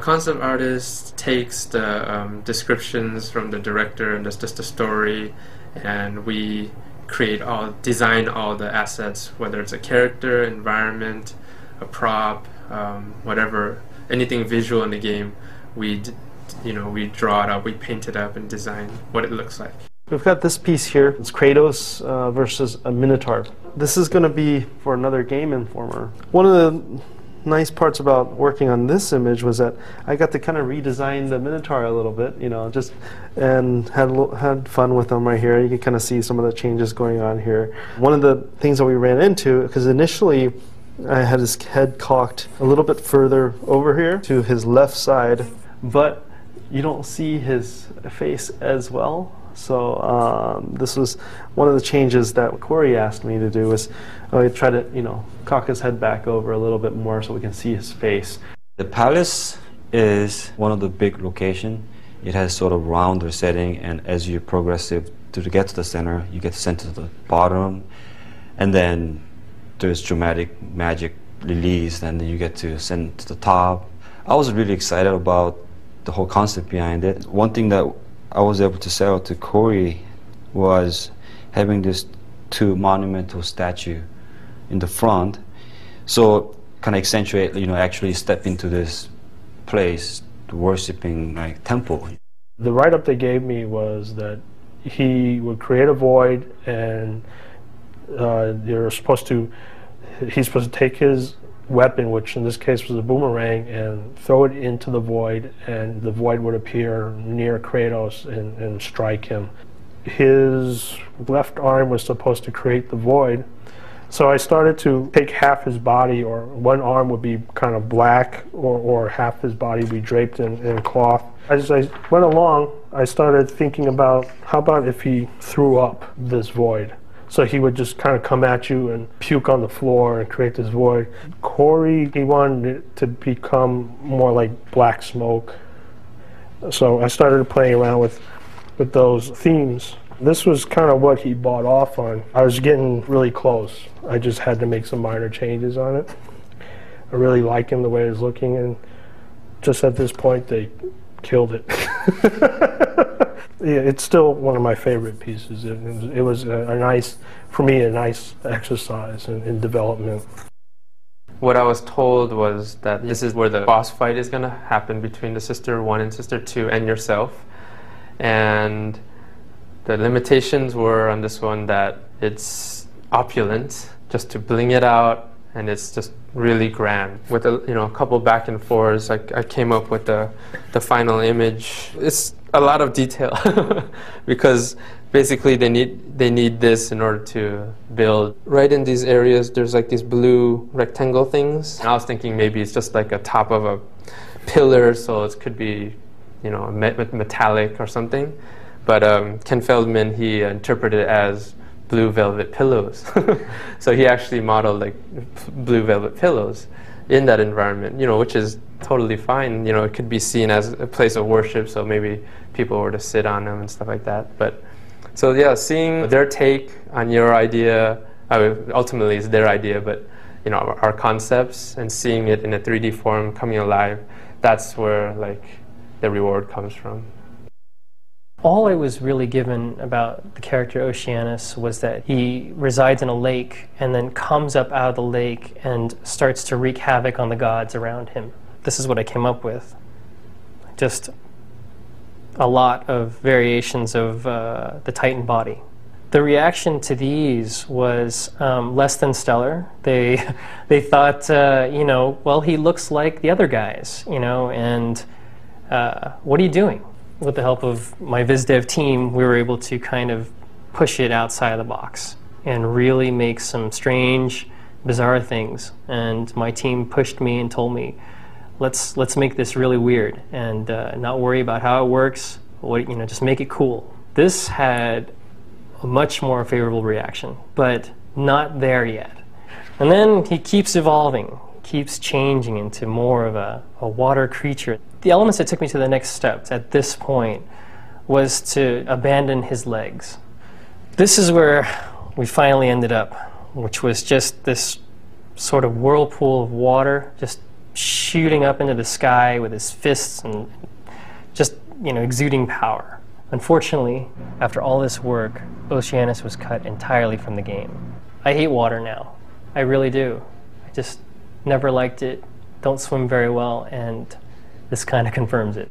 concept artist takes the descriptions from the director and just the story, and we design all the assets, whether it's a character, environment, a prop, whatever, anything visual in the game. We draw it up, we paint it up, and design what it looks like. We've got this piece here. It's Kratos versus a Minotaur. This is going to be for another Game Informer. One of the nice parts about working on this image was that I got to kind of redesign the Minotaur a little bit, and had fun with them right here. You can kind of see some of the changes going on here. One of the things that we ran into, because initially I had his head cocked a little bit further over here to his left side, but you don't see his face as well. So this was one of the changes that Corey asked me to do, was try to cock his head back over a little bit more so we can see his face. The palace is one of the big locations. It has sort of rounder setting, and as you progress to get to the center, you get sent to the bottom, and then there's dramatic magic release, and then you get to send to the top. I was really excited about the whole concept behind it. One thing that I was able to sell to Corey was having this two monumental statue in the front, so kind of accentuate, actually step into this place, worshipping like temple. The write-up they gave me was that he would create a void, and he's supposed to take his weapon, which in this case was a boomerang, and throw it into the void, and the void would appear near Kratos and strike him. His left arm was supposed to create the void, so I started to take half his body, or one arm would be kind of black, or half his body would be draped in cloth. As I went along, I started thinking about, how about if he threw up this void? So he would just kind of come at you and puke on the floor and create this void. Corey, he wanted it to become more like black smoke. So I started playing around with those themes. This was kind of what he bought off on. I was getting really close. I just had to make some minor changes on it. I really like him the way he's looking, and just at this point they killed it. Yeah, it's still one of my favorite pieces. It was for me, a nice exercise in development. What I was told was that this is where the boss fight is going to happen between the Sister 1 and Sister 2 and yourself. And the limitations were on this one that it's opulent, just to bling it out, and it's just really grand. With a couple back and forths, I came up with the final image. It's a lot of detail because basically they need this in order to build. Right in these areas, there's like these blue rectangle things. And I was thinking maybe it's just like a top of a pillar, so it could be metallic or something. But Ken Feldman, he interpreted it as blue velvet pillows. So he actually modeled like blue velvet pillows in that environment, which is totally fine. It could be seen as a place of worship, so maybe people were to sit on them and stuff like that. But so yeah, seeing their take on your idea, ultimately it's their idea, but our concepts, and seeing it in a 3D form coming alive, that's where like the reward comes from. All I was really given about the character Oceanus was that he resides in a lake and then comes up out of the lake and starts to wreak havoc on the gods around him. This is what I came up with. Just a lot of variations of the Titan body. The reaction to these was less than stellar. They thought, well, he looks like the other guys, and what are you doing? With the help of my VizDev team, we were able to kind of push it outside of the box and really make some strange, bizarre things. And my team pushed me and told me, let's make this really weird and not worry about how it works. Just make it cool. This had a much more favorable reaction, but not there yet. And then he keeps evolving, keeps changing into more of a water creature. The elements that took me to the next step at this point was to abandon his legs. This is where we finally ended up, which was just this sort of whirlpool of water just shooting up into the sky with his fists and just, exuding power. Unfortunately, after all this work, Oceanus was cut entirely from the game. I hate water now. I really do. I just never liked it, don't swim very well, and this kind of confirms it.